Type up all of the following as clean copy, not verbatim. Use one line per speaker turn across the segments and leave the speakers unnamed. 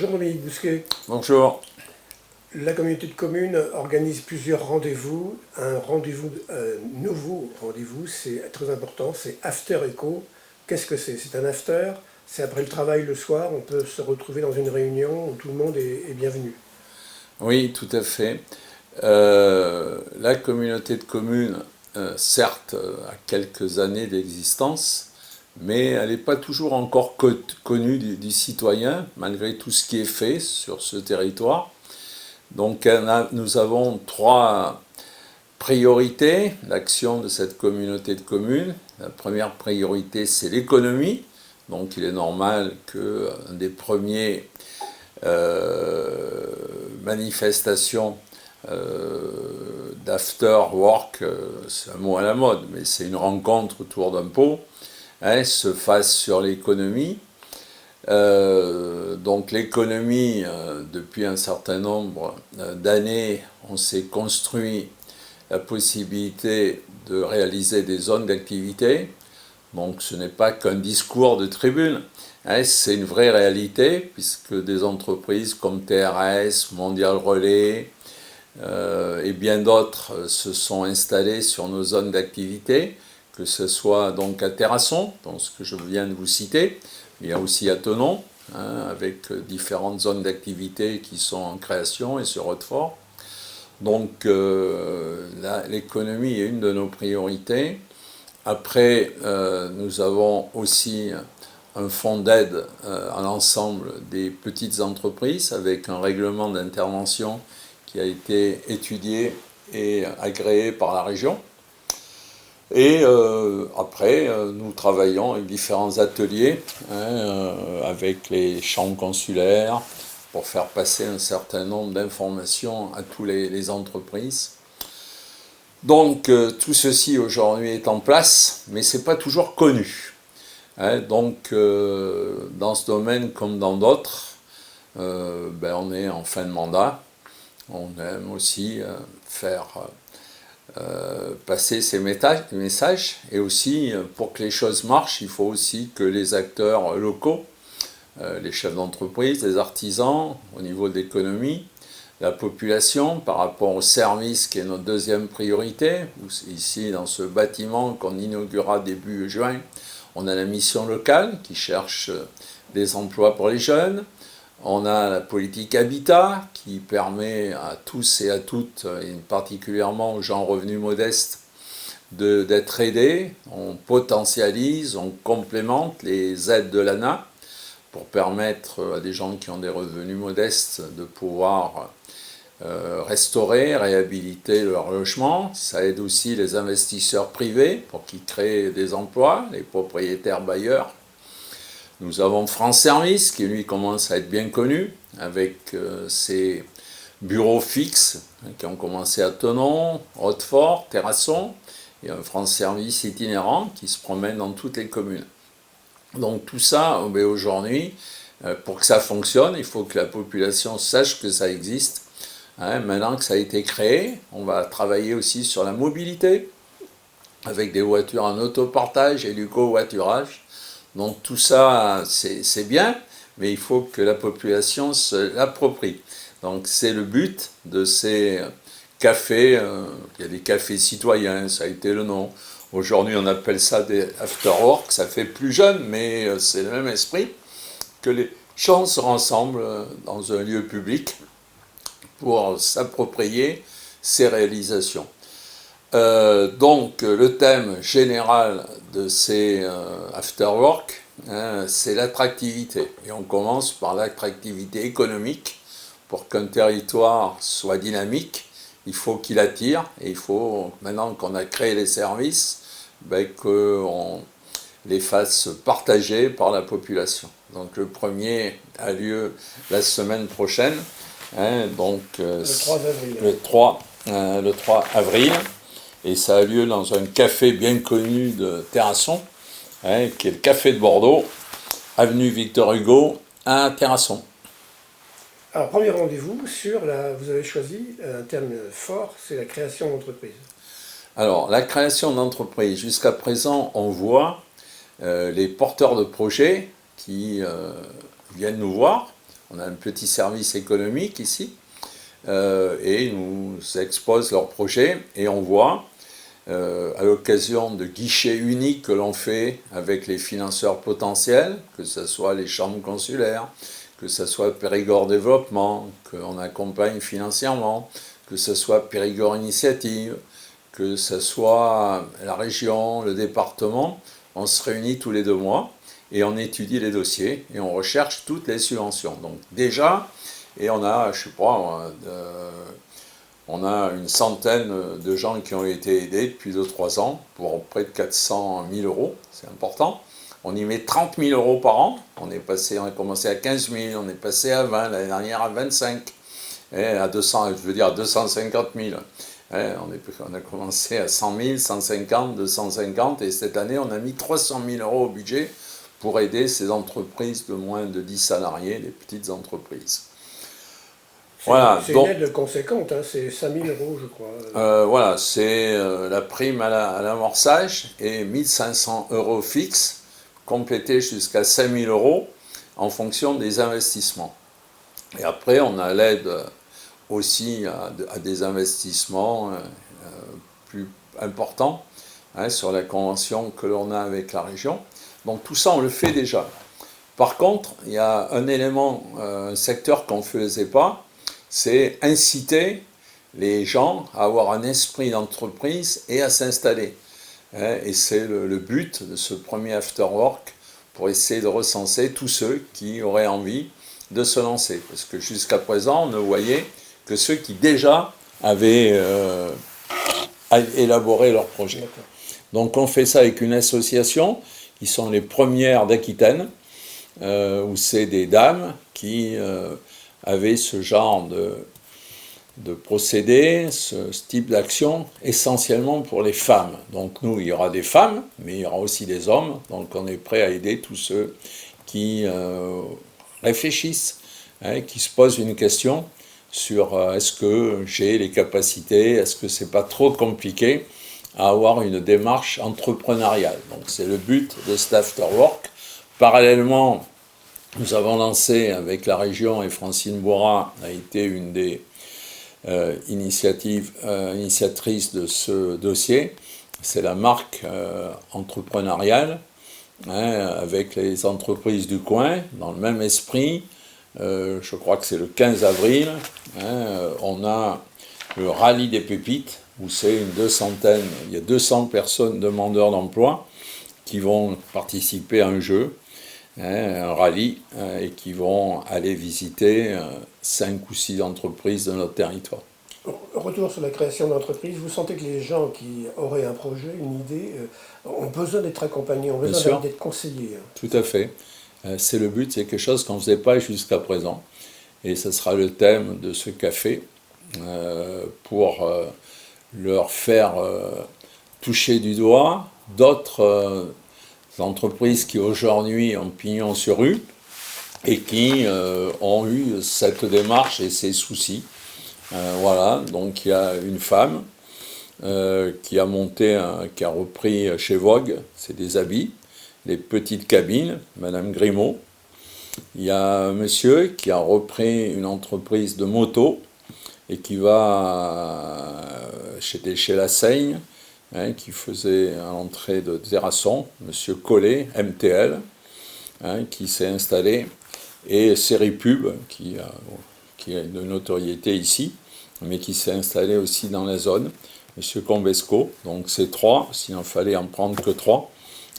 Bonjour Dominique Bousquet.
Bonjour.
La communauté de communes organise plusieurs rendez-vous. Un rendez-vous, nouveau rendez-vous, c'est très important, c'est After Eco. Qu'est-ce que c'est? C'est un after, c'est après le travail le soir, on peut se retrouver dans une réunion où tout le monde est bienvenu.
Oui, tout à fait. La communauté de communes, certes, a quelques années d'existence, mais elle n'est pas toujours encore connue du citoyen, malgré tout ce qui est fait sur ce territoire. Donc nous avons trois priorités d'action de cette communauté de communes. La première priorité, c'est l'économie. Donc il est normal qu'un des premiers manifestations d'after work, c'est un mot à la mode, mais c'est une rencontre autour d'un pot, se fasse sur l'économie. Donc l'économie, depuis un certain nombre d'années, on s'est construit la possibilité de réaliser des zones d'activité. Donc ce n'est pas qu'un discours de tribune, c'est une vraie réalité, puisque des entreprises comme TRS, Mondial Relais et bien d'autres se sont installées sur nos zones d'activité, que ce soit donc à Terrasson, dans ce que je viens de vous citer, mais il y a aussi à Thonon, avec différentes zones d'activité qui sont en création, et sur Hautefort. Donc l'économie est une de nos priorités. Après, nous avons aussi un fonds d'aide à l'ensemble des petites entreprises avec un règlement d'intervention qui a été étudié et agréé par la région. Et après, nous travaillons avec différents ateliers, avec les chambres consulaires, pour faire passer un certain nombre d'informations à toutes les entreprises. Donc tout ceci aujourd'hui est en place, mais ce n'est pas toujours connu. Donc dans ce domaine comme dans d'autres, on est en fin de mandat. On aime aussi faire passer ces messages. Et aussi, pour que les choses marchent, il faut aussi que les acteurs locaux, les chefs d'entreprise, les artisans, au niveau de l'économie, la population par rapport au service qui est notre deuxième priorité. Ici, dans ce bâtiment qu'on inaugurera début juin, on a la mission locale qui cherche des emplois pour les jeunes. On a la politique habitat qui permet à tous et à toutes, et particulièrement aux gens revenus modestes, d'être aidés. On potentialise, on complémente les aides de l'ANA pour permettre à des gens qui ont des revenus modestes de pouvoir restaurer, réhabiliter leur logement. Ça aide aussi les investisseurs privés pour qu'ils créent des emplois, les propriétaires bailleurs. Nous avons France Service qui lui commence à être bien connu avec ses bureaux fixes qui ont commencé à Thonon, Hautefort, Terrasson, et un France Service itinérant qui se promène dans toutes les communes. Donc tout ça, aujourd'hui, pour que ça fonctionne, il faut que la population sache que ça existe. Maintenant que ça a été créé, on va travailler aussi sur la mobilité, avec des voitures en autopartage et du covoiturage. Donc tout ça, c'est bien, mais il faut que la population se l'approprie. Donc c'est le but de ces cafés. Il y a des cafés citoyens, ça a été le nom. Aujourd'hui, on appelle ça des after-work, ça fait plus jeune, mais c'est le même esprit, que les gens se rassemblent dans un lieu public pour s'approprier ces réalisations. Donc le thème général de ces after-work, c'est l'attractivité. Et on commence par l'attractivité économique. Pour qu'un territoire soit dynamique, il faut qu'il attire, et il faut, maintenant qu'on a créé les services, qu'on les fasse partager par la population. Donc le premier a lieu la semaine prochaine, donc
Le 3 avril.
Le 3 avril, et ça a lieu dans un café bien connu de Terrasson, qui est le Café de Bordeaux, avenue Victor Hugo, à Terrasson.
Alors, premier rendez-vous vous avez choisi un terme fort, c'est la création d'entreprise.
Alors, la création d'entreprise, jusqu'à présent, on voit les porteurs de projets qui viennent nous voir On a un petit service économique ici, et ils nous exposent leurs projets, et on voit, à l'occasion de guichets uniques que l'on fait avec les financeurs potentiels, que ce soit les chambres consulaires, que ce soit Périgord Développement, qu'on accompagne financièrement, que ce soit Périgord Initiative, que ce soit la région, le département, on se réunit tous les 2 mois et on étudie les dossiers et on recherche toutes les subventions. Donc déjà, et on a, je sais pas, on a une centaine de gens qui ont été aidés depuis 2-3 ans pour près de 400 000 euros, c'est important. On y met 30 000 euros par an, on a commencé à 15 000, on est passé à 20, l'année dernière à 25, et à 200, je veux dire à 250 000. On a commencé à 100 000, 150, 250, et cette année, on a mis 300 000 euros au budget pour aider ces entreprises de moins de 10 salariés, les petites entreprises.
Voilà, c'est une aide conséquente, hein, c'est 5 000 euros, je crois.
Voilà, c'est la prime à l'amorçage et 1 500 euros fixes, complétés jusqu'à 5 000 euros en fonction des investissements. Et après, on a l'aide aussi à des investissements plus importants, hein, sur la convention que l'on a avec la région. Donc tout ça, on le fait déjà. Par contre, il y a un élément, un secteur qu'on ne faisait pas, c'est inciter les gens à avoir un esprit d'entreprise et à s'installer. Et c'est le but de ce premier afterwork, pour essayer de recenser tous ceux qui auraient envie de se lancer. Parce que jusqu'à présent, on ne voyait que ceux qui déjà avaient élaboré leur projet. Donc on fait ça avec une association, qui sont les premières d'Aquitaine, où c'est des dames qui avaient ce genre de procédé, ce type d'action, essentiellement pour les femmes. Donc nous, il y aura des femmes, mais il y aura aussi des hommes, donc on est prêt à aider tous ceux qui réfléchissent, hein, qui se posent une question sur est-ce que j'ai les capacités, est-ce que c'est pas trop compliqué à avoir une démarche entrepreneuriale. Donc c'est le but de cet afterwork. Parallèlement, nous avons lancé avec la région, et Francine Bourrat a été une des initiatrices de ce dossier, c'est la marque entrepreneuriale, hein, avec les entreprises du coin, dans le même esprit. Je crois que c'est le 15 avril, hein, on a le rallye des pépites, où c'est il y a 200 personnes demandeurs d'emploi qui vont participer à un jeu, hein, un rallye, et qui vont aller visiter 5 ou 6 entreprises de notre territoire.
Retour sur la création d'entreprises, vous sentez que les gens qui auraient un projet, une idée, ont besoin d'être accompagnés, ont besoin d'être conseillés.
Tout à fait. C'est le but, c'est quelque chose qu'on ne faisait pas jusqu'à présent. Et ce sera le thème de ce café, pour leur faire toucher du doigt d'autres entreprises qui aujourd'hui ont pignon sur rue et qui ont eu cette démarche et ces soucis. Voilà, donc il y a une femme qui a repris chez Vogue, c'est des habits, les petites cabines, Madame Grimaud. Il y a un monsieur qui a repris une entreprise de moto et qui va chez La Seigne, hein, qui faisait à l'entrée de Terrasson, monsieur Collet, MTL, hein, qui s'est installé, et Seripub, qui a une notoriété ici, mais qui s'est installé aussi dans la zone, monsieur Combesco. Donc ces 3, s'il en fallait en prendre que 3,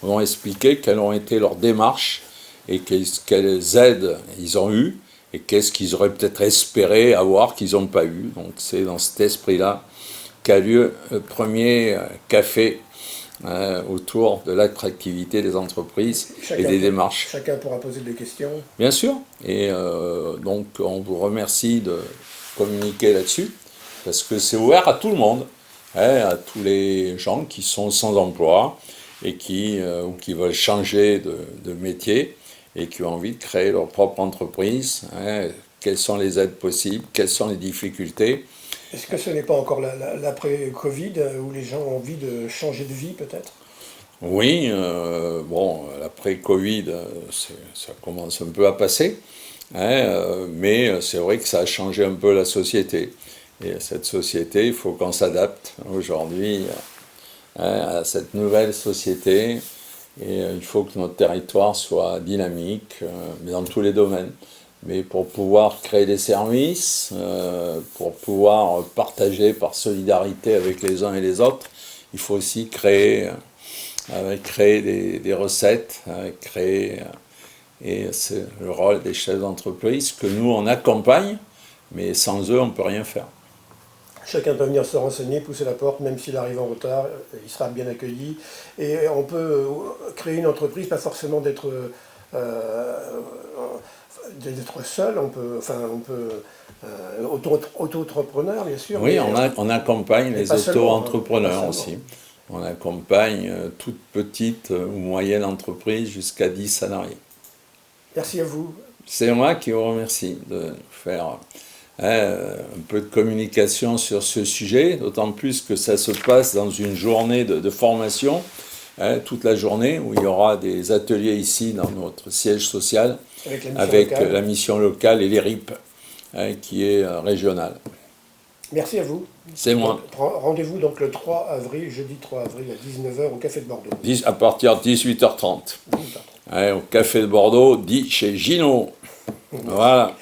vont expliquer quelles ont été leurs démarches et quelles aides ils ont eues et qu'est-ce qu'ils auraient peut-être espéré avoir qu'ils n'ont pas eu. Donc c'est dans cet esprit-là qu'a lieu le premier café autour de l'attractivité des entreprises et des démarches.
Chacun pourra poser des questions.
Bien sûr, et donc on vous remercie de communiquer là-dessus, parce que c'est ouvert à tout le monde, hein, à tous les gens qui sont sans emploi et qui veulent changer de métier et qui ont envie de créer leur propre entreprise, hein. Quelles sont les aides possibles, quelles sont les difficultés.
Est-ce que ce n'est pas encore l'après-Covid, où les gens ont envie de changer de vie peut-être?
Oui, bon, l'après-Covid, ça commence un peu à passer, Mais c'est vrai que ça a changé un peu la société. Et cette société, il faut qu'on s'adapte aujourd'hui à cette nouvelle société. Et il faut que notre territoire soit dynamique, mais dans tous les domaines. Mais pour pouvoir créer des services, pour pouvoir partager par solidarité avec les uns et les autres, il faut aussi créer des recettes, et c'est le rôle des chefs d'entreprise que nous on accompagne, mais sans eux on ne peut rien faire.
Chacun peut venir se renseigner, pousser la porte, même s'il arrive en retard, il sera bien accueilli. Et on peut créer une entreprise, pas forcément d'être seul, on peut auto-entrepreneur, bien sûr.
Oui,
mais,
on accompagne les
pas seulement,
auto-entrepreneurs
pas
aussi.
seulement.
On accompagne toute petite ou moyenne entreprise jusqu'à 10 salariés.
Merci à vous.
C'est moi qui vous remercie de faire un peu de communication sur ce sujet, d'autant plus que ça se passe dans une journée de formation, toute la journée, où il y aura des ateliers ici dans notre siège social, avec la mission locale et l'ERIP, qui est régionale.
Merci à vous.
C'est moi.
Rendez-vous donc le 3 avril, jeudi 3 avril à 19h au Café de Bordeaux.
À partir de 18h30. Au Café de Bordeaux, dit chez Gino. Voilà.